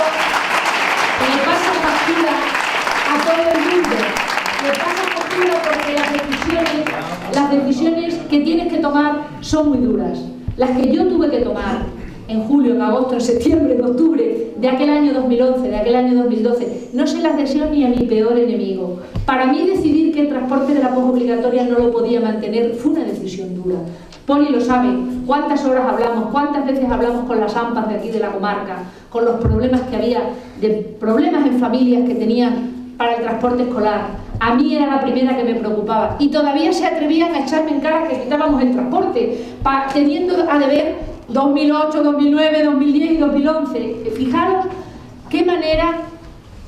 le pasa factura a todo el mundo. Le pasa factura porque las decisiones que tienes que tomar son muy duras. Las que yo tuve que tomar en julio, en agosto, en septiembre, en octubre de aquel año 2011, de aquel año 2012, no se las deseo ni a mi peor enemigo. Para mí decidir que el transporte de la posobligatoria no lo podía mantener fue una decisión dura. Poli lo sabe, cuántas horas hablamos, cuántas veces hablamos con las AMPAs de aquí de la comarca, con los problemas que había, de problemas en familias que tenían para el transporte escolar. A mí era la primera que me preocupaba y todavía se atrevían a echarme en cara que quitábamos el transporte, teniendo a deber 2008, 2009, 2010 y 2011. Fijaros qué manera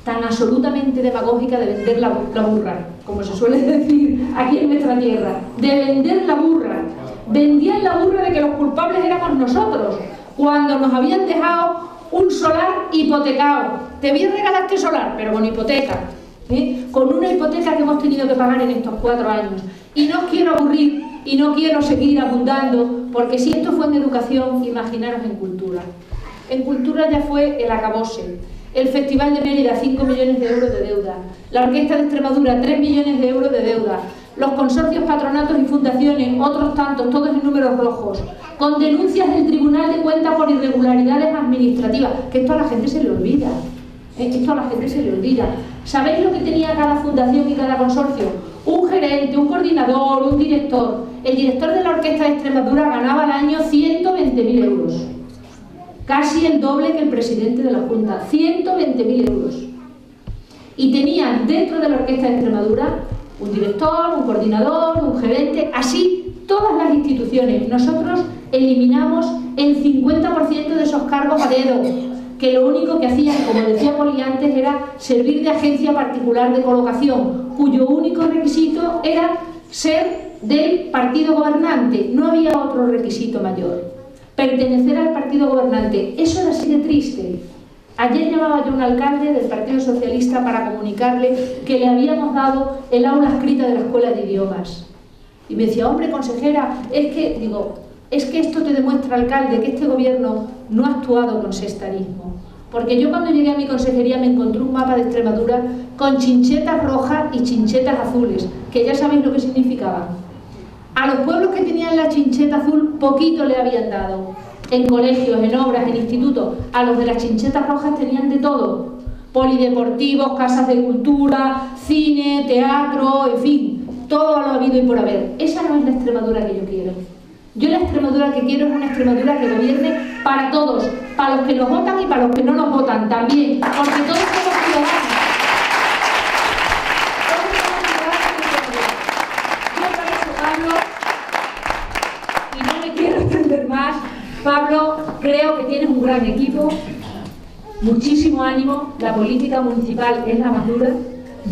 tan absolutamente demagógica de vender la burra, como se suele decir aquí en nuestra tierra, de vender la burra. Vendían la burra de que los culpables éramos nosotros, cuando nos habían dejado un solar hipotecado. Te voy a regalar este solar, pero con hipoteca, con una hipoteca que hemos tenido que pagar en estos 4 años. Y no os quiero aburrir y no quiero seguir abundando, porque si esto fue en educación, imaginaros en cultura. En cultura ya fue el acabose. El Festival de Mérida, 5 millones de euros de deuda. La Orquesta de Extremadura, 3 millones de euros de deuda. Los consorcios, patronatos y fundaciones, otros tantos, todos en números rojos. Con denuncias del Tribunal de Cuentas por irregularidades administrativas. Que esto a la gente se le olvida. Esto a la gente se le olvida. ¿Sabéis lo que tenía cada fundación y cada consorcio? Un gerente, un coordinador, un director. El director de la Orquesta de Extremadura ganaba al año 120.000 euros. Casi el doble que el presidente de la Junta. 120.000 euros. Y tenían dentro de la Orquesta de Extremadura un director, un coordinador, un gerente, así todas las instituciones. Nosotros eliminamos el 50% de esos cargos a dedo, que lo único que hacían, como decía Poli antes, era servir de agencia particular de colocación, cuyo único requisito era ser del partido gobernante. No había otro requisito mayor. Pertenecer al partido gobernante. Eso era así de triste. Ayer llamaba yo a un alcalde del Partido Socialista para comunicarle que le habíamos dado el aula escrita de la Escuela de Idiomas. Y me decía: hombre, consejera, es que esto te demuestra, alcalde, que este gobierno no ha actuado con sectarismo. Porque yo cuando llegué a mi consejería me encontré un mapa de Extremadura con chinchetas rojas y chinchetas azules, que ya sabéis lo que significaban. A los pueblos que tenían la chincheta azul, poquito le habían dado. En colegios, en obras, en institutos. A los de las chinchetas rojas tenían de todo. Polideportivos, casas de cultura, cine, teatro, en fin. Todo lo habido y por haber. Esa no es la Extremadura que yo quiero. Yo la Extremadura que quiero es una Extremadura que gobierne para todos. Para los que nos votan y para los que no nos votan también. Porque todos somos ciudadanos. Pablo, creo que tienes un gran equipo, muchísimo ánimo, la política municipal es la más dura.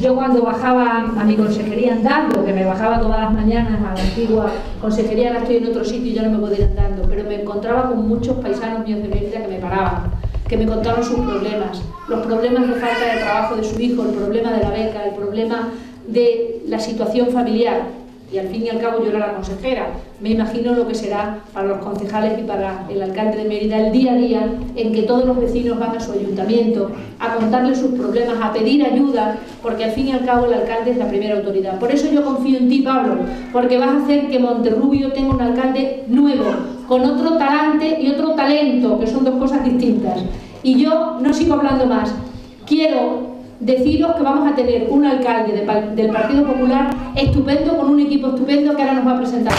Yo cuando bajaba a mi consejería andando, que me bajaba todas las mañanas a la antigua consejería, ahora estoy en otro sitio y ya no me puedo ir andando, pero me encontraba con muchos paisanos míos de Mérida que me paraban, que me contaban sus problemas, los problemas de falta de trabajo de su hijo, el problema de la beca, el problema de la situación familiar. Y al fin y al cabo yo era la consejera. Me imagino lo que será para los concejales y para el alcalde de Mérida el día a día en que todos los vecinos van a su ayuntamiento a contarle sus problemas, a pedir ayuda, porque al fin y al cabo el alcalde es la primera autoridad. Por eso yo confío en ti, Pablo, porque vas a hacer que Monterrubio tenga un alcalde nuevo, con otro talante y otro talento, que son dos cosas distintas. Y yo no sigo hablando más. Quiero deciros que vamos a tener un alcalde del Partido Popular estupendo, con un equipo estupendo que ahora nos va a presentar.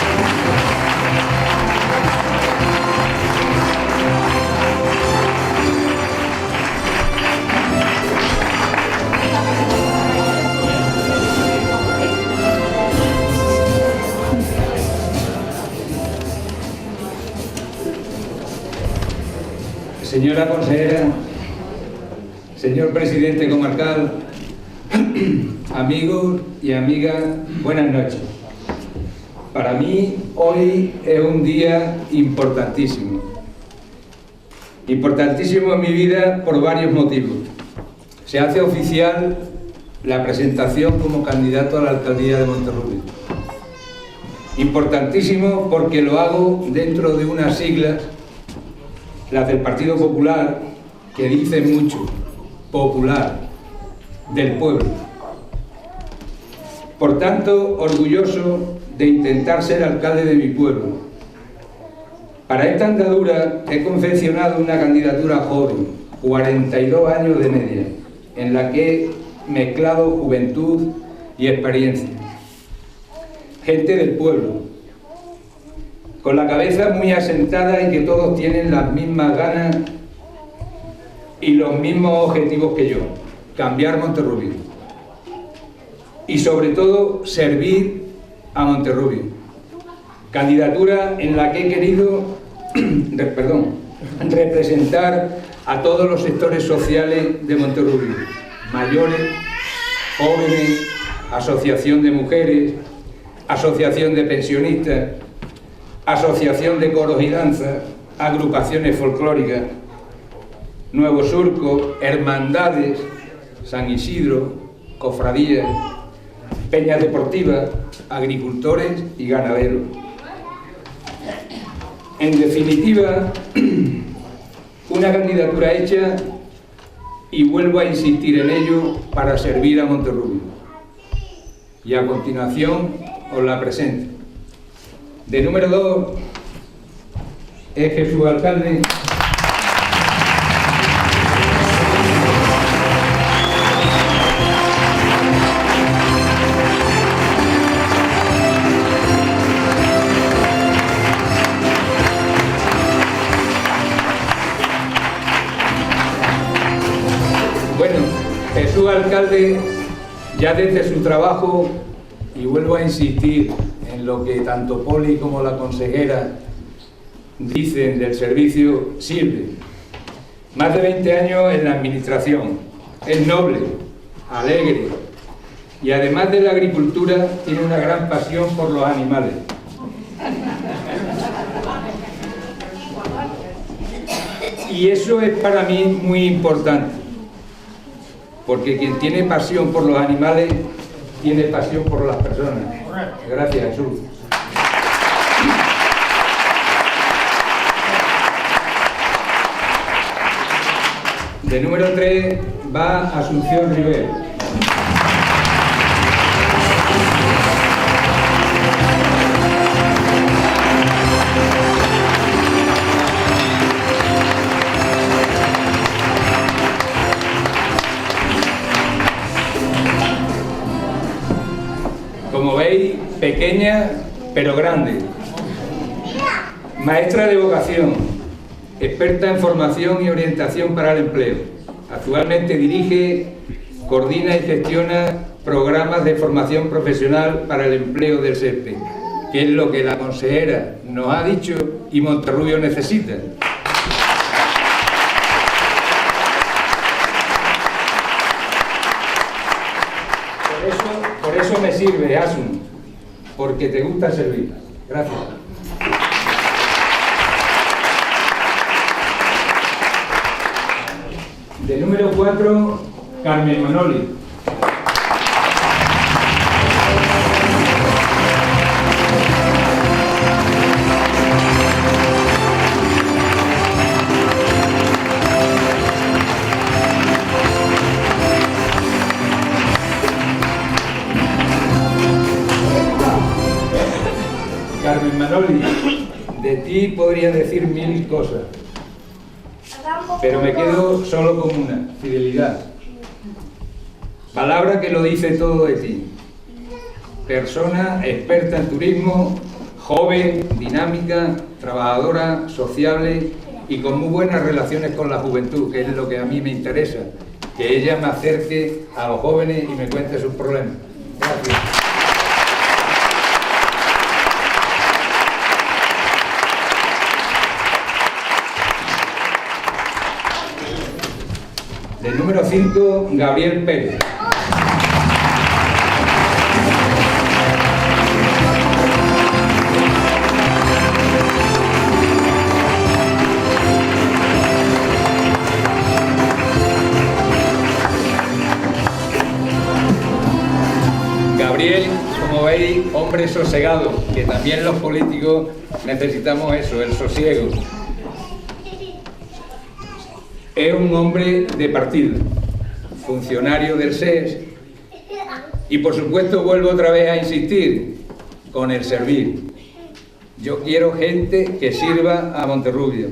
Señora consejera, señor presidente comarcal, amigos y amigas, buenas noches. Para mí hoy es un día importantísimo. Importantísimo en mi vida por varios motivos. Se hace oficial la presentación como candidato a la alcaldía de Monterrubio. Importantísimo porque lo hago dentro de unas siglas, las del Partido Popular, que dicen mucho. Popular, del pueblo. Por tanto, orgulloso de intentar ser alcalde de mi pueblo. Para esta andadura he confeccionado una candidatura joven, 42 años de media, en la que he mezclado juventud y experiencia. Gente del pueblo, con la cabeza muy asentada y que todos tienen las mismas ganas y los mismos objetivos que yo: cambiar Monterrubio y sobre todo servir a Monterrubio. Candidatura en la que he querido representar a todos los sectores sociales de Monterrubio: mayores, jóvenes, asociación de mujeres, asociación de pensionistas, asociación de coros y danzas, agrupaciones folclóricas, Nuevo Surco, hermandades, San Isidro, cofradías, peñas deportivas, agricultores y ganaderos. En definitiva, una candidatura hecha, y vuelvo a insistir en ello, para servir a Monterrubio. Y a continuación os la presento. De número 2 es Jesús Alcalde. Bueno, Jesús Alcalde, ya desde su trabajo, y vuelvo a insistir en lo que tanto Poli como la consejera dicen del servicio, sirve. Más de 20 años en la administración, es noble, alegre, y además de la agricultura tiene una gran pasión por los animales. Y eso es para mí muy importante, porque quien tiene pasión por los animales tiene pasión por las personas. Gracias, Jesús. De número 3 va Asunción Rivero. Como veis, pequeña pero grande. Maestra de vocación, experta en formación y orientación para el empleo. Actualmente dirige, coordina y gestiona programas de formación profesional para el empleo del SESPE, que es lo que la consejera nos ha dicho y Monterrubio necesita. Por eso me sirve, Asun, porque te gusta servir. Gracias. De número 4, Carmen Manoli. Carmen Manoli, de ti podría decir 1000 cosas, pero me quedo solo con una: fidelidad. Palabra que lo dice todo de ti. Persona experta en turismo, joven, dinámica, trabajadora, sociable y con muy buenas relaciones con la juventud, que es lo que a mí me interesa, que ella me acerque a los jóvenes y me cuente sus problemas. Gracias. El número 5, Gabriel Pérez. Gabriel, como veis, hombre sosegado, que también los políticos necesitamos eso, el sosiego. Es un hombre de partido, funcionario del SES y, por supuesto, vuelvo otra vez a insistir, con el servir. Yo quiero gente que sirva a Monterrubio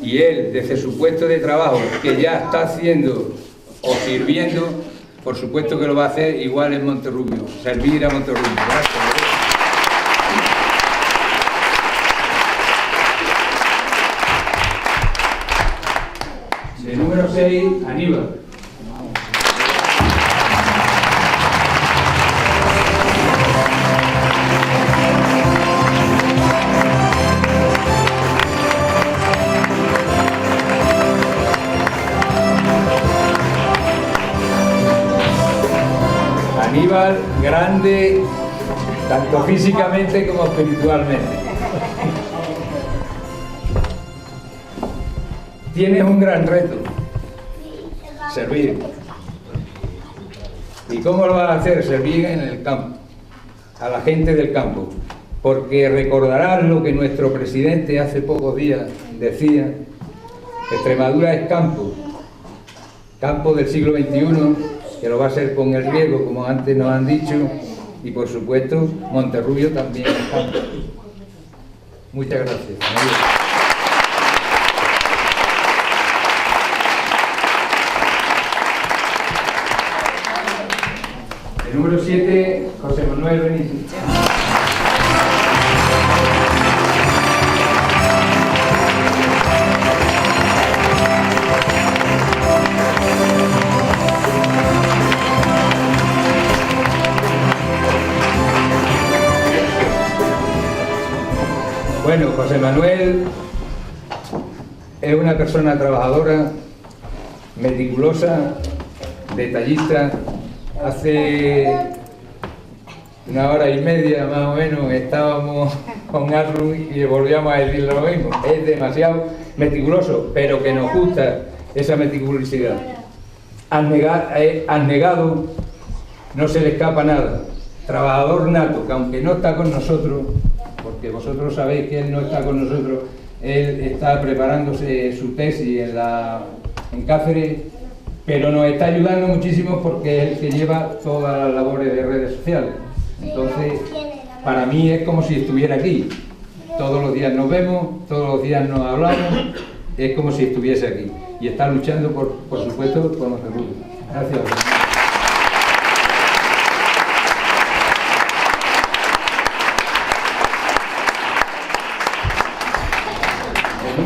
y él, desde su puesto de trabajo, que ya está haciendo o sirviendo, por supuesto que lo va a hacer igual en Monterrubio, servir a Monterrubio. Gracias. El número 6, Aníbal. Aníbal, grande, tanto físicamente como espiritualmente. Tienes un gran reto: servir. ¿Y cómo lo vas a hacer? Servir en el campo, a la gente del campo. Porque recordarás lo que nuestro presidente hace pocos días decía: Extremadura es campo, campo del siglo XXI, que lo va a ser con el riego, como antes nos han dicho, y por supuesto Monterrubio también es campo. Muchas gracias. El número 7, José Manuel Benítez. Bueno, José Manuel es una persona trabajadora, meticulosa, detallista. Hace 1 hora y media más o menos estábamos con Arlum y volvíamos a decir lo mismo. Es demasiado meticuloso, pero que nos gusta esa meticulosidad. Abnegado, no se le escapa nada. Trabajador nato, que aunque no está con nosotros, porque vosotros sabéis que él no está con nosotros, él está preparándose su tesis en Cáceres, pero nos está ayudando muchísimo porque es el que lleva todas las labores de redes sociales. Entonces, para mí es como si estuviera aquí. Todos los días nos vemos, todos los días nos hablamos, es como si estuviese aquí. Y está luchando, por supuesto, por Monterrubio. Gracias.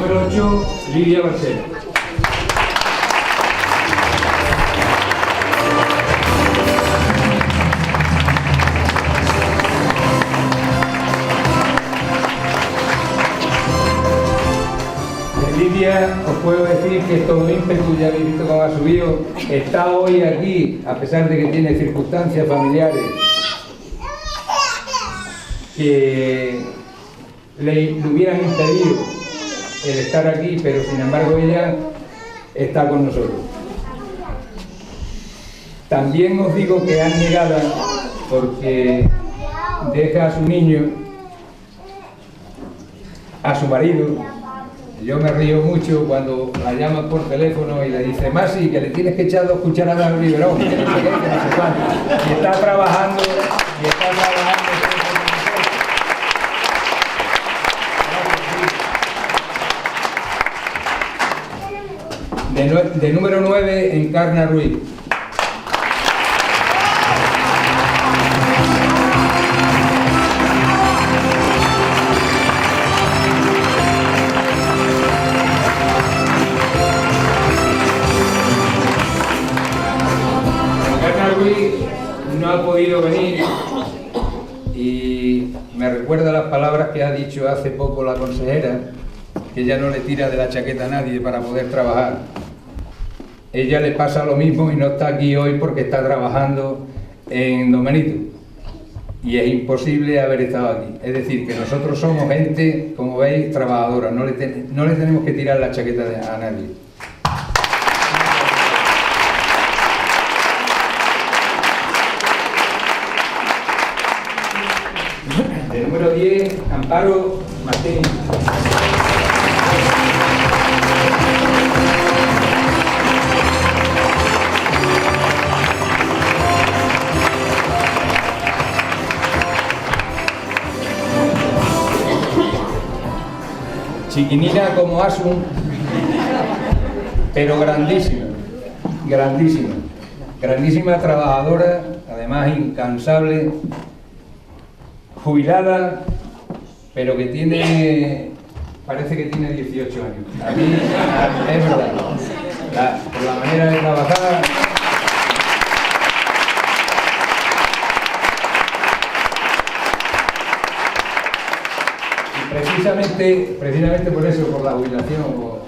número 8, Lidia Barcelo. Lidia, os puedo decir que todo ímpetu, ya habéis visto cómo ha subido, está hoy aquí, a pesar de que tiene circunstancias familiares que le hubieran impedido el estar aquí, pero sin embargo ella está con nosotros. También os digo que es negada porque deja a su niño, a su marido. Yo me río mucho cuando la llaman por teléfono y le dice, Masi, que le tienes que echar 2 cucharadas al biberón, que no sé qué, que no sé cuánto. Y está trabajando, De número 9, Encarna Ruiz. No ha podido venir y me recuerda las palabras que ha dicho hace poco la consejera, que ella no le tira de la chaqueta a nadie para poder trabajar. Ella le pasa lo mismo y no está aquí hoy porque está trabajando en Don Benito y es imposible haber estado aquí. Es decir, que nosotros somos gente, como veis, trabajadora, no le tenemos que tirar la chaqueta a nadie. De número 10, Amparo Martín. Chiquinina como Asun, pero grandísima, grandísima trabajadora, además incansable, jubilada, pero que parece que tiene 18 años. A mí es verdad, por la manera de trabajar. Precisamente por eso, por la jubilación,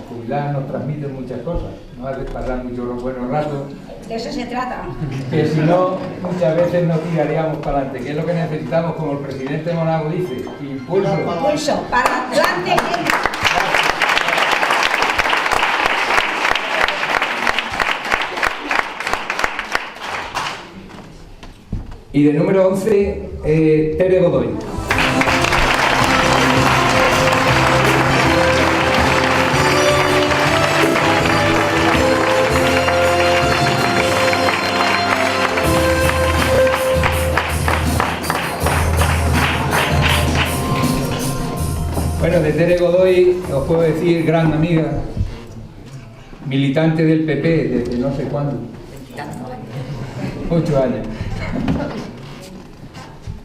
jubilar nos transmite muchas cosas, nos hace pasar muchos buenos ratos. De eso se trata. Que si no, muchas veces nos tiraríamos para adelante, que es lo que necesitamos, como el presidente Monago dice, impulso. Impulso, para adelante. Y de número 11, Tere Godoy. Bueno, de Tere Godoy os puedo decir, gran amiga, militante del PP desde no sé cuándo, 8 años,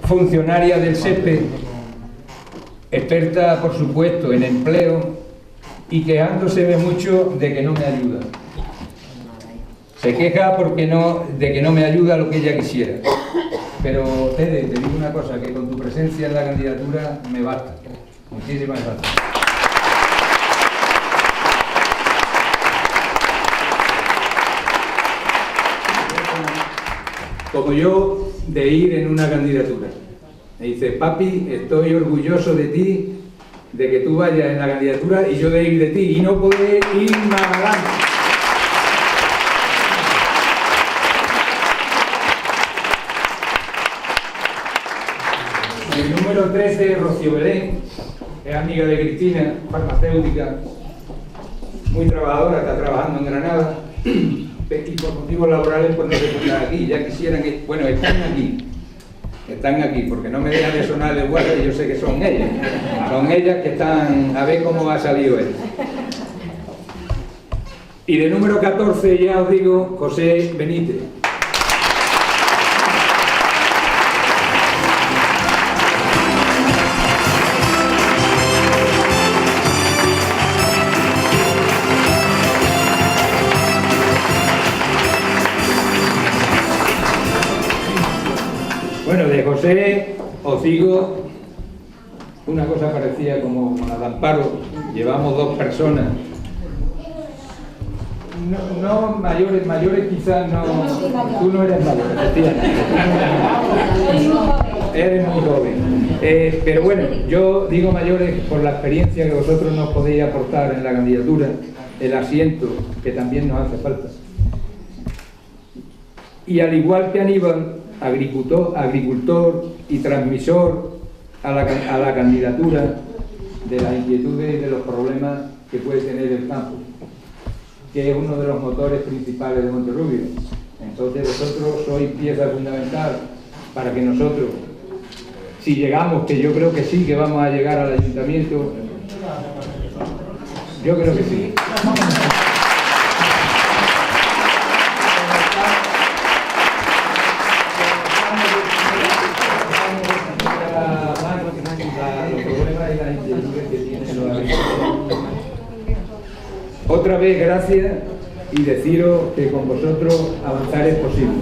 funcionaria del SEPE, experta por supuesto en empleo y quejándose de mucho de que no me ayuda. Se queja de que no me ayuda lo que ella quisiera. Pero Tere, te digo una cosa, que con tu presencia en la candidatura me basta. Muchísimas gracias. Como yo, de ir en una candidatura. Me dice, papi, estoy orgulloso de ti, de que tú vayas en la candidatura y yo de ir de ti, y no poder ir más adelante. El número 13, Rocío Belén. Es amiga de Cristina, farmacéutica, muy trabajadora, está trabajando en Granada y por motivos laborales pues no se encuentran aquí, ya quisieran que, bueno, están aquí porque no me dejan de sonar de guardia y yo sé que son ellas que están, a ver cómo ha salido esto. Y de número 14 ya os digo, José Benítez. José, os digo, una cosa parecía como la de Amparo, llevamos 2 personas, no mayores quizás no, tú no eres mayor, efectivamente, eres muy joven, pero bueno, yo digo mayores por la experiencia que vosotros nos podéis aportar en la candidatura, el asiento que también nos hace falta. Y al igual que Aníbal, agricultor y transmisor a la candidatura de las inquietudes y de los problemas que puede tener el campo, que es uno de los motores principales de Monterrubio. Entonces vosotros sois pieza fundamental para que nosotros, si llegamos, que yo creo que sí, que vamos a llegar al ayuntamiento, yo creo que sí. Otra vez gracias y deciros que con vosotros avanzar es posible.